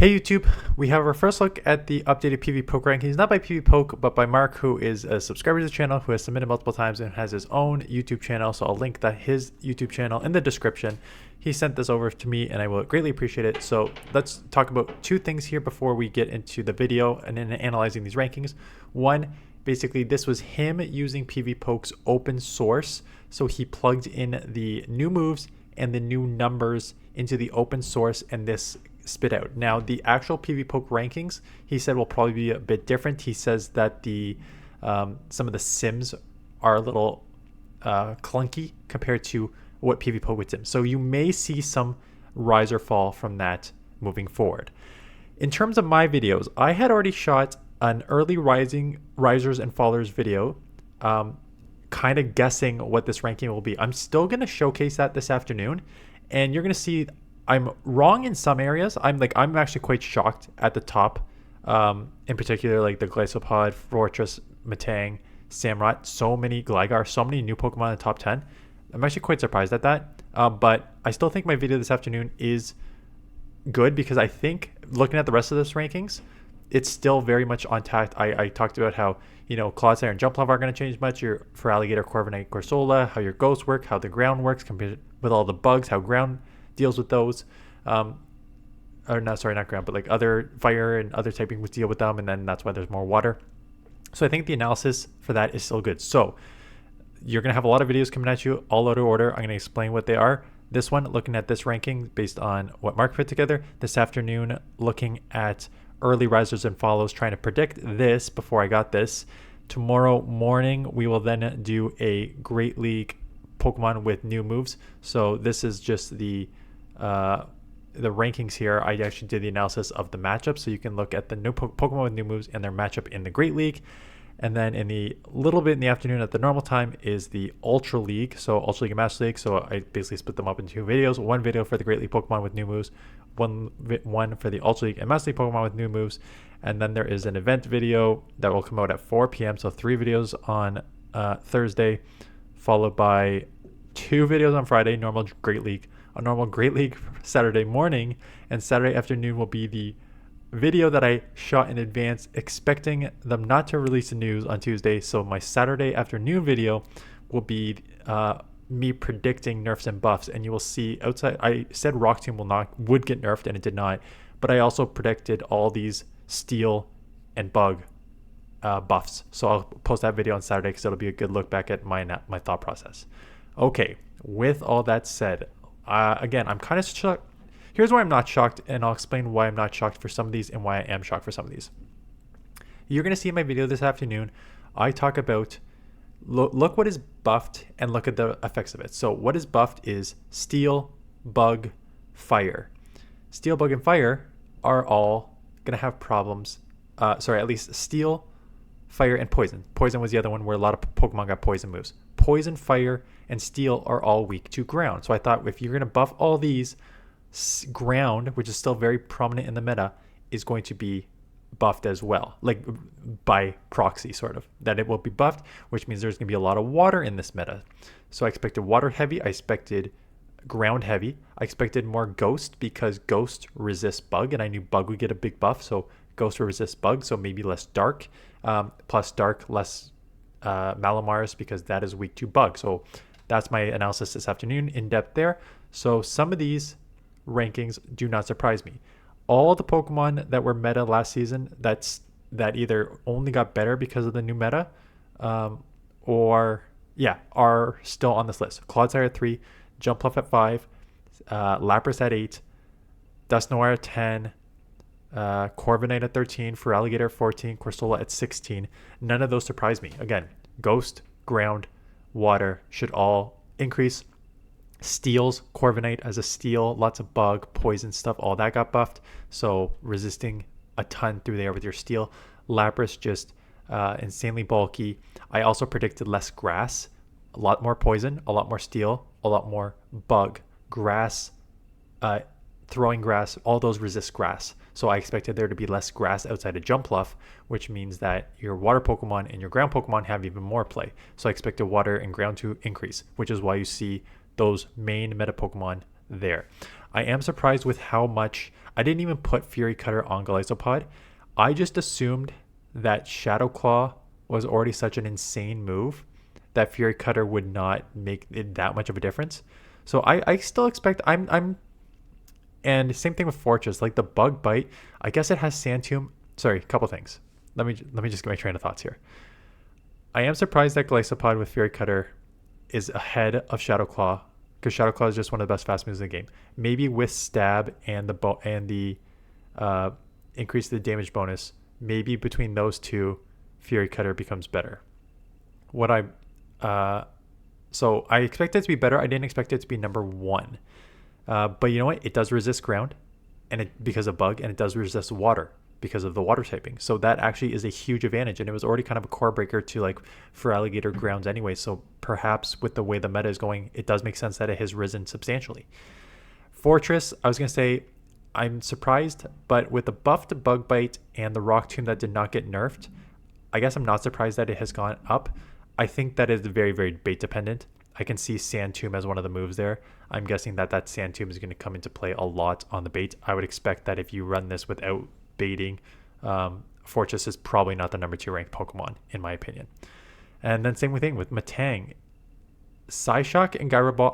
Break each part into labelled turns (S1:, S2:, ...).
S1: Hey YouTube, we have our first look at the updated PVPOKE rankings, not by PVPOKE, but by Mark, who is a subscriber to the channel, who has submitted multiple times and has his own YouTube channel. So I'll link his YouTube channel in the description. He sent this over to me and I will greatly appreciate it. So let's talk about two things here before we get into the video and in analyzing these rankings. One, basically this was him using PVPOKE's open source. So he plugged in the new moves and the new numbers into the open source, and this spit out. Now the actual PVPOKE rankings, he said, will probably be a bit different. He says that the some of the sims are a little clunky compared to what PVPOKE would sim. So you may see some rise or fall from that moving forward. In terms of my videos, I had already shot an early risers and fallers video, kind of guessing what this ranking will be. I'm still going to showcase that this afternoon, and you're going to see I'm wrong in some areas. I'm actually quite shocked at the top, in particular like the Glycopod, Fortress, Matang, Samurott, so many Gligar, so many new Pokemon in the top 10. I'm actually quite surprised at that, but I still think my video this afternoon is good because I think looking at the rest of this rankings, it's still very much on tact. I talked about how, you know, Clodsire and Jumpluff aren't going to change much. For Alligator, Corviknight, Corsola, how your ghosts work, how the ground works compared with all the bugs, how ground deals with those, or not ground, but like other fire and other typing would deal with them, and then that's why there's more water. So I think the analysis for that is still good. So you're going to have a lot of videos coming at you all out of order. I'm going to explain what they are. This one, looking at this ranking based on what Mark put together. This afternoon, looking at early risers and follows, trying to predict this before I got this. Tomorrow morning, we will then do a Great League Pokemon with new moves. So this is just the rankings here. I actually did the analysis of the matchup, so you can look at the new Pokemon with new moves and their matchup in the Great League. And then in the little bit in the afternoon at the normal time is the Ultra League, so Ultra League and Master League. So I basically split them up into two videos. One video for the Great League Pokemon with new moves, one for the Ultra League and Master League Pokemon with new moves. And then there is an event video that will come out at 4 p.m. So 3 videos on Thursday, followed by 2 videos on Friday, normal Great League. A normal Great League Saturday morning, and Saturday afternoon will be the video that I shot in advance, expecting them not to release the news on Tuesday. So my Saturday afternoon video will be me predicting nerfs and buffs, and you will see outside. I said Rock Tomb would get nerfed, and it did not. But I also predicted all these Steel and Bug buffs. So I'll post that video on Saturday because it'll be a good look back at my thought process. Okay, with all that said, again, I'm kind of shocked. Here's why I'm not shocked, and I'll explain why I'm not shocked for some of these and why I am shocked for some of these. You're going to see in my video this afternoon, I talk about, look what is buffed and look at the effects of it. So what is buffed is Steel, Bug, Fire. Steel, Bug, and Fire are all going to have problems. At least Steel, Fire, and Poison. Poison was the other one where a lot of Pokemon got poison moves. Poison, Fire, and Steel are all weak to ground. So I thought if you're going to buff all these, ground, which is still very prominent in the meta, is going to be buffed as well, like by proxy sort of, that it will be buffed, which means there's going to be a lot of water in this meta. So I expected water heavy, I expected ground heavy, I expected more ghost because ghost resists bug, and I knew bug would get a big buff, so ghost will resist bug, so maybe less dark, plus dark less Malamars because that is weak to bug. So that's my analysis this afternoon, in depth there. So some of these rankings do not surprise me. All the Pokemon that were meta last season that either only got better because of the new meta, are still on this list. Clodsire at 3, Jumpluff at 5, Lapras at 8, Dusknoir at 10, Corviknight at 13, Feraligatr at 14, Corsola at 16. None of those surprise me. Again, Ghost, Ground, Water should all increase. Steels, Corviknight as a steel, lots of bug, poison stuff, all that got buffed. So resisting a ton through there with your steel. Lapras just insanely bulky. I also predicted less grass, a lot more poison, a lot more steel, a lot more bug, grass, throwing grass, all those resist grass. So I expected there to be less grass outside of Jumpluff, which means that your water Pokemon and your ground Pokemon have even more play. So I expected water and ground to increase, which is why you see those main meta Pokemon there. I am surprised with how much I didn't even put Fury Cutter on Golisopod. I just assumed that Shadow Claw was already such an insane move that Fury Cutter would not make it that much of a difference. So I still expect I'm and same thing with Fortress, like the Bug Bite. I guess it has Sand Tomb. Sorry, a couple things. Let me just get my train of thoughts here. I am surprised that Golisopod with Fury Cutter is ahead of Shadow Claw, because Shadow Claw is just one of the best fast moves in the game. Maybe with Stab and the increase the damage bonus, maybe between those two, Fury Cutter becomes better. So I expect it to be better. I didn't expect it to be number one. But you know what? It does resist ground, and because of bug, and it does resist water because of the water typing. So that actually is a huge advantage, and it was already kind of a core breaker to like for alligator grounds anyway. So perhaps with the way the meta is going, it does make sense that it has risen substantially. Fortress, I was gonna say, I'm surprised, but with the buff to Bug Bite and the Rock Tomb that did not get nerfed, I guess I'm not surprised that it has gone up. I think that is very, very bait dependent. I can see Sand Tomb as one of the moves there. I'm guessing that Sand Tomb is going to come into play a lot on the bait. I would expect that if you run this without baiting, Fortress is probably not the number 2 ranked Pokemon, in my opinion. And then same thing with Matang. Psyshock and Gyro Ball,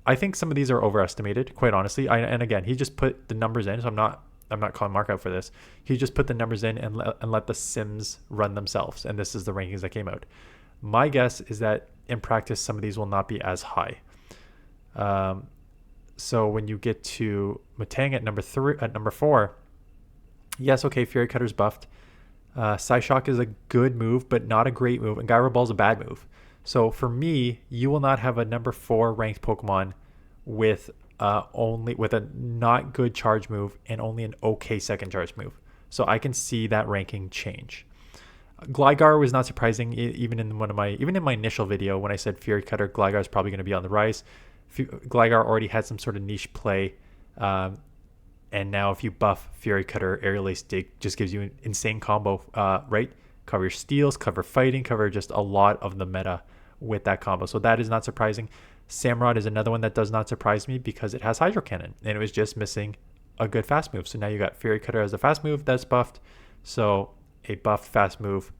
S1: I think some of these are overestimated, quite honestly. And again, he just put the numbers in, so I'm not calling Mark out for this. He just put the numbers in and let the sims run themselves, and this is the rankings that came out. My guess is that in practice, some of these will not be as high. So when you get to Matang at number 4, yes, okay, Fury Cutter's buffed. Psyshock is a good move, but not a great move, and Gyro Ball's a bad move. So for me, you will not have a number 4 ranked Pokemon with a not good charge move and only an okay second charge move. So I can see that ranking change. Gligar was not surprising, even in my initial video when I said Fury Cutter, Gligar is probably going to be on the rise. Gligar already had some sort of niche play, and now if you buff Fury Cutter, Aerial Ace Dig just gives you an insane combo, right? Cover your steals, cover fighting, cover just a lot of the meta with that combo. So that is not surprising. Samurott is another one that does not surprise me because it has Hydro Cannon, and it was just missing a good fast move. So now you got Fury Cutter as a fast move that's buffed. So a buffed fast move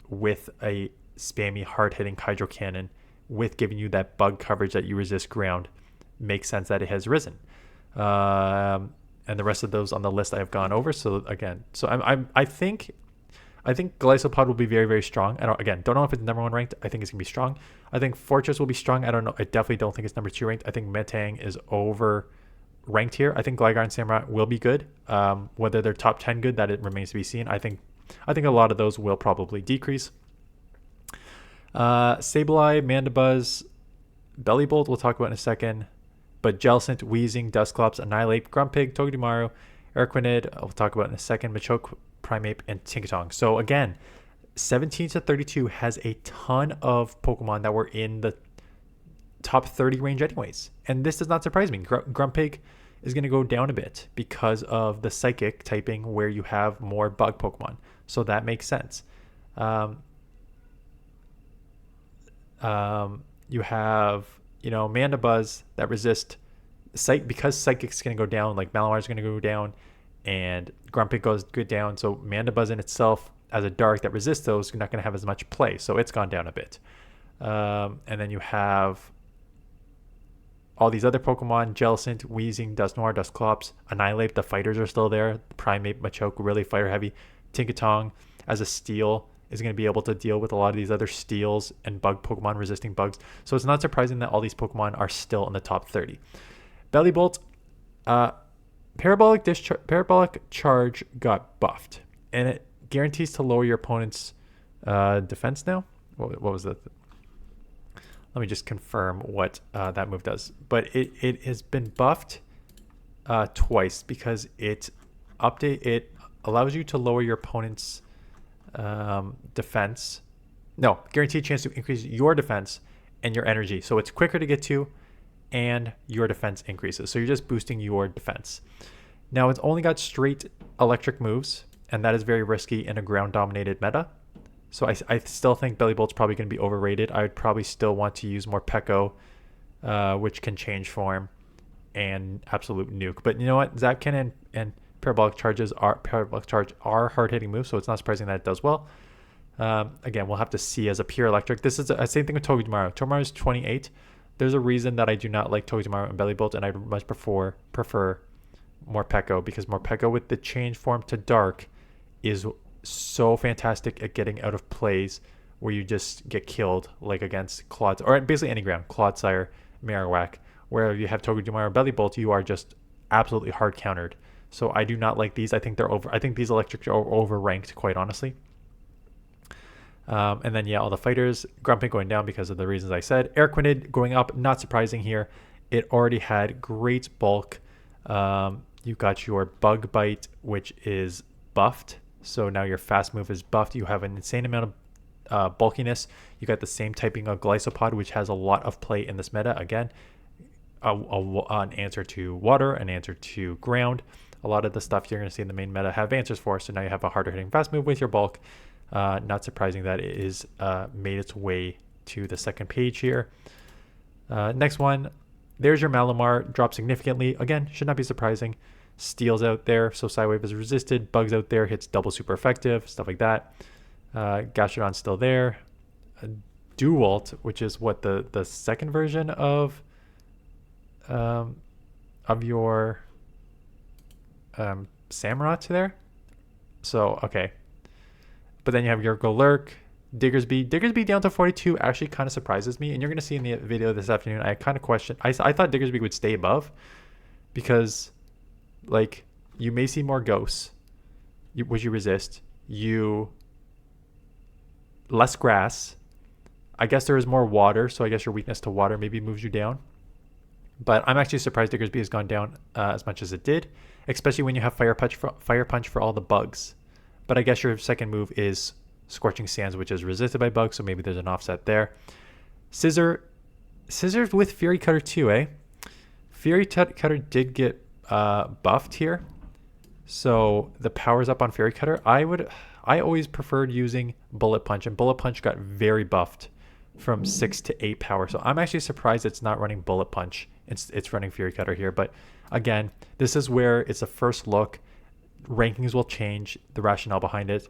S1: with a spammy hard-hitting Hydro Cannon with giving you that bug coverage that you resist ground makes sense that it has risen. And the rest of those on the list I have gone over. So again, I think Golisopod will be very, very strong. I don't know if it's number 1 ranked. I think it's gonna be strong. I think Fortress will be strong. I don't know. I definitely don't think it's number 2 ranked. I think Metang is over ranked here. I think Gligar and Samurott will be good. Whether they're top 10 good, that it remains to be seen. I think a lot of those will probably decrease. Sableye, Mandibuzz, Bellibolt we'll talk about in a second. But Jellicent, Weezing, Dusclops, Annihilate, Grumpig, Togedemaru, Araquanid, I'll talk about in a second, Machoke, Primeape, and Tinkaton. So again, 17 to 32 has a ton of Pokemon that were in the top 30 range anyways. And this does not surprise me. Grumpig is going to go down a bit because of the Psychic typing where you have more bug Pokemon. So that makes sense. You have, Mandibuzz that resist because Psychic's going to go down, like Malamar's going to go down, and Grumpig goes good down. So Mandibuzz in itself, as a dark that resists those, you're not going to have as much play. So it's gone down a bit. And then you have all these other Pokemon, Jellicent, Weezing, Dusknoir, Dusclops, Annihilate, the fighters are still there. Primeape, Machoke, really fighter heavy. Tinkaton as a steel is going to be able to deal with a lot of these other steals and bug Pokemon resisting bugs. So it's not surprising that all these Pokemon are still in the top 30. Bellibolt, Parabolic Charge got buffed, and it guarantees to lower your opponent's defense now. What was that? Let me just confirm what that move does. But it has been buffed twice because it allows you to lower your opponent's defense. No, guaranteed chance to increase your defense and your energy. So it's quicker to get to, and your defense increases. So you're just boosting your defense. Now it's only got straight electric moves, and that is very risky in a ground-dominated meta. So I still think Bellibolt's probably going to be overrated. I would probably still want to use more Peko which can change form and absolute nuke. But you know what? Zapkin and Parabolic Charge are hard-hitting moves, so it's not surprising that it does well. Again, we'll have to see as a pure electric. This is the same thing with Togedemaru. Togedemaru is 28. There's a reason that I do not like Togedemaru and Belly Bolt, and I much prefer Morpeko, because Morpeko with the change form to Dark is so fantastic at getting out of plays where you just get killed, like against Claude, or basically any ground, Clodsire, Marowak, where if you have Togedemaru or Belly Bolt, you are just absolutely hard countered. So I do not like these. I think these electrics are overranked, quite honestly. And then, yeah, all the fighters, Grumpig going down because of the reasons I said. Araquanid going up, not surprising here. It already had great bulk. You got your Bug Bite, which is buffed. So now your fast move is buffed. You have an insane amount of bulkiness. You got the same typing of Glycopod, which has a lot of play in this meta. Again, an answer to water, an answer to ground. A lot of the stuff you're going to see in the main meta have answers for. So now you have a harder hitting fast move with your bulk. Not surprising that it is made its way to the second page here. Next one, there's your Malamar, dropped significantly. Again, should not be surprising. Steel's out there, so Psywave is resisted. Bugs out there, hits double super effective, stuff like that. Gastrodon's still there. Duwalt, which is what the second version of your Samurott there. So okay. But then you have your Golurk, Diggersby. Diggersby down to 42 actually kind of surprises me. And you're going to see in the video this afternoon, I kind of questioned. I thought Diggersby would stay above because, like, you may see more ghosts, which you resist. Less grass. I guess there is more water, so I guess your weakness to water maybe moves you down. But I'm actually surprised Diggersby has gone down as much as it did, especially when you have Fire Punch for all the bugs. But I guess your second move is Scorching Sands, which is resisted by bugs, so maybe there's an offset there. Scissors with Fury Cutter too, eh? Fury Cutter did get buffed here, so the power's up on Fury Cutter. I always preferred using Bullet Punch, and Bullet Punch got very buffed from 6 to 8 power. So I'm actually surprised it's not running Bullet Punch. It's running Fury Cutter here, but again, this is where it's a first look. Rankings will change the rationale behind it.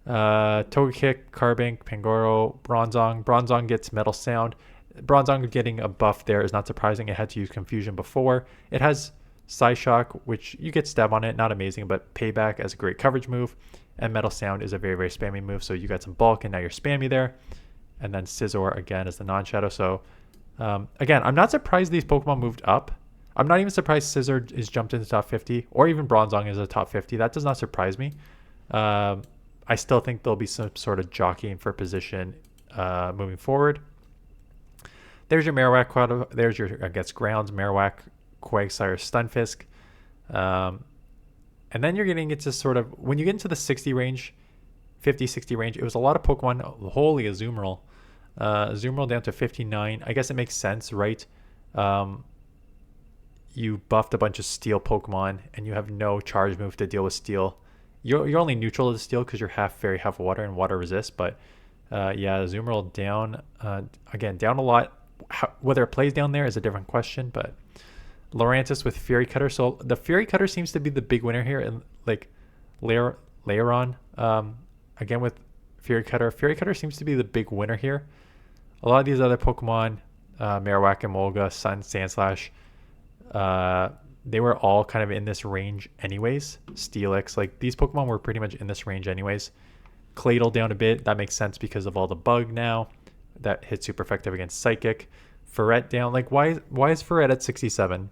S1: Togekick, Carbink, Pangoro, Bronzong. Bronzong gets Metal Sound. Bronzong getting a buff there is not surprising. It had to use Confusion before. It has Psyshock, which you get Stab on it. Not amazing, but Payback as a great coverage move. And Metal Sound is a very, very spammy move. So you got some bulk and now you're spammy there. And then Scizor again is the non-shadow. So again, I'm not surprised these Pokemon moved up. I'm not even surprised Scizor is jumped into top 50 or even Bronzong is a top 50. That does not surprise me. I still think there'll be some sort of jockeying for position moving forward. There's your Marowak. There's your, I guess, Grounds, Marowak, Quagsire, Stunfisk. And then you're getting into sort of, when you get into the 60 range, 50, 60 range, it was a lot of Pokemon. Holy Azumarill. Azumarill down to 59. I guess it makes sense, right? You buffed a bunch of Steel Pokemon and you have no charge move to deal with Steel. You're only neutral to Steel because you're half Fairy, half Water, and Water resist. But yeah, Azumarill down. Again, down a lot. Whether it plays down there is a different question, but Lurantis with Fury Cutter. So the Fury Cutter seems to be the big winner here. And like Lairon, again with Fury Cutter. Fury Cutter seems to be the big winner here. A lot of these other Pokemon, Marowak, Emolga, Sun, Sandslash, they were all kind of in this range anyways. Steelix, like these Pokemon were pretty much in this range anyways. Claydol down a bit. That makes sense because of all the bug now. That hits super effective against Psychic. Ferret down. Like why is Ferret at 67?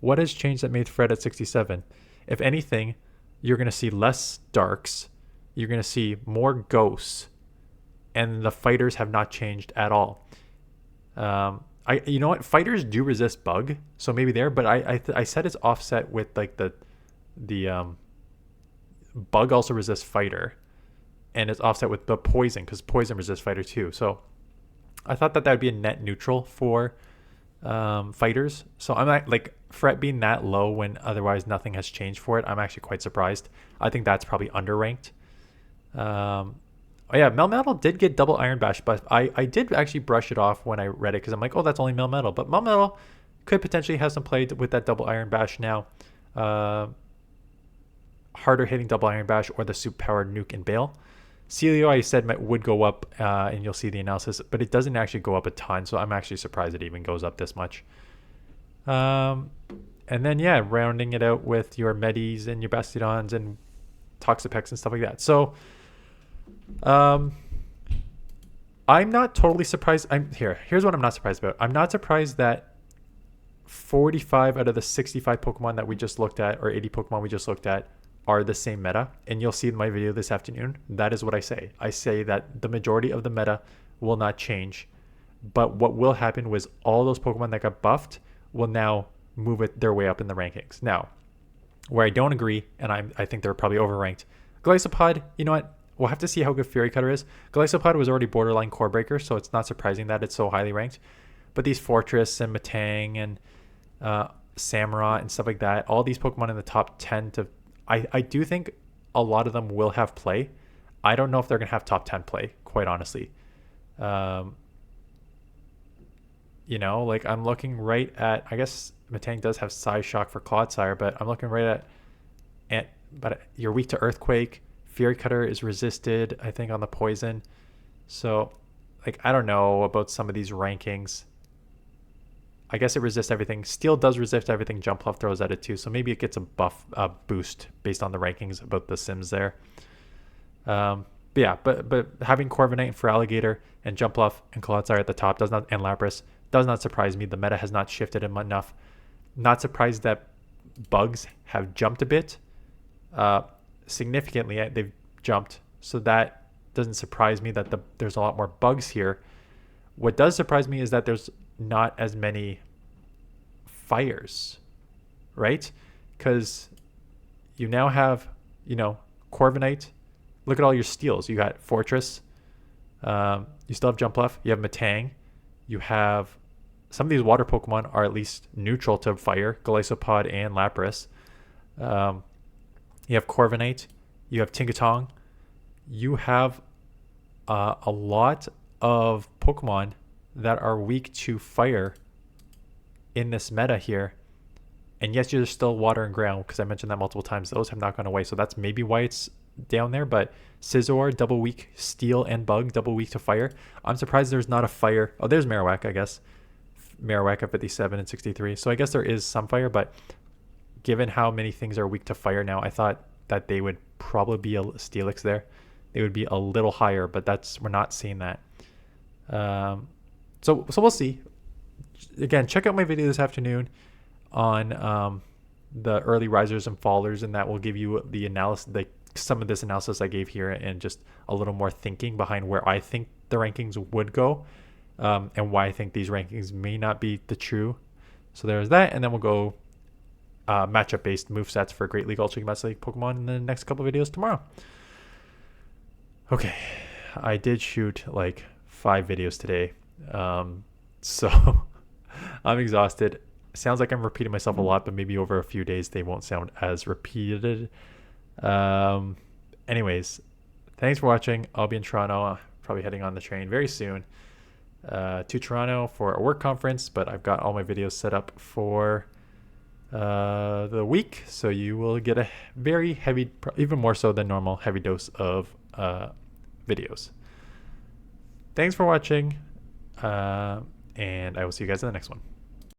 S1: What has changed that made Ferret at 67? If anything, you're going to see less Darks. You're going to see more Ghosts. And the fighters have not changed at all. You know what? Fighters do resist bug, so maybe there. But I said it's offset with like the bug also resists fighter, and it's offset with the poison because poison resists fighter too. So I thought that would be a net neutral for fighters. So I'm not like Fret being that low when otherwise nothing has changed for it. I'm actually quite surprised. I think that's probably underranked. Oh yeah, Melmetal did get double Iron Bash, but I did actually brush it off when I read it because I'm like, oh, that's only Melmetal. But Melmetal could potentially have some play with that double Iron Bash now. Harder hitting double Iron Bash or the super powered Nuke and Bale. Celio, I said, would go up, and you'll see the analysis, but it doesn't actually go up a ton, so I'm actually surprised it even goes up this much. And then, yeah, rounding it out with your Medis and your Bastiodons and Toxapex and stuff like that. So, I'm not totally surprised. Here's what I'm not surprised about. I'm not surprised that 45 out of the 65 Pokemon that we just looked at, or 80 Pokemon we just looked at, are the same meta. And you'll see in my video this afternoon, that is what I say. I say that the majority of the meta will not change, but what will happen was all those Pokemon that got buffed will now move their way up in the rankings. Now, where I don't agree, and I think they're probably overranked, Glycopod, you know what? We'll have to see how good Fury Cutter is. Glycopod was already borderline core breaker, so it's not surprising that it's so highly ranked. But these Fortress and Matang and Samurott and stuff like that, all these Pokemon in the top 10 to... I do think a lot of them will have play. I don't know if they're going to have top 10 play, quite honestly. You know, like I'm looking right at... I guess Matang does have Psy Shock for Clodsire, but I'm looking right at... But you're weak to Earthquake. Fury Cutter is resisted, I think, on the poison. So, like, I don't know about some of these rankings. I guess it resists everything. Steel does resist everything. Jumpluff throws at it too. So maybe it gets a boost based on the rankings about the Sims there. But yeah, but having Corviknight and Feraligatr and Jumpluff and Clodsire at the top and Lapras does not surprise me. The meta has not shifted enough. Not surprised that bugs have jumped a bit. Significantly, they've jumped. So that doesn't surprise me that there's a lot more bugs here. What does surprise me is that there's not as many fires, right? Because you now have, Corviknight. Look at all your steals. You got Fortress. You still have Jumpluff. You have Matang. You have some of these water Pokemon are at least neutral to fire. Golisopod and Lapras. You have Corviknight. You have Tinkaton. You have a lot of Pokemon that are weak to fire in this meta here. And yes, you're still water and ground, because I mentioned that multiple times. Those have not gone away, so that's maybe why it's down there. But Scizor, double weak steel and bug, double weak to fire. I'm surprised there's not a fire. Oh, there's Marowak, I guess. Marowak at 57 and 63. So I guess there is some fire, but given how many things are weak to fire now, I thought that they would probably be a Steelix there. They would be a little higher, but we're not seeing that. So we'll see. Again, check out my video this afternoon on the early risers and fallers, and that will give you the analysis, some of this analysis I gave here, and just a little more thinking behind where I think the rankings would go, and why I think these rankings may not be the true. So there's that, and then we'll go matchup based movesets for Great League, Ultra League, Master League Pokemon in the next couple of videos tomorrow. Okay, I did shoot like 5 videos today, so I'm exhausted. Sounds like I'm repeating myself a lot, but maybe over a few days they won't sound as repeated. Anyways, thanks for watching. I'll be in Toronto, probably heading on the train very soon to Toronto for a work conference, but I've got all my videos set up for the week, so you will get a very heavy, even more so than normal, heavy dose of videos. Thanks for watching, and I will see you guys in the next one.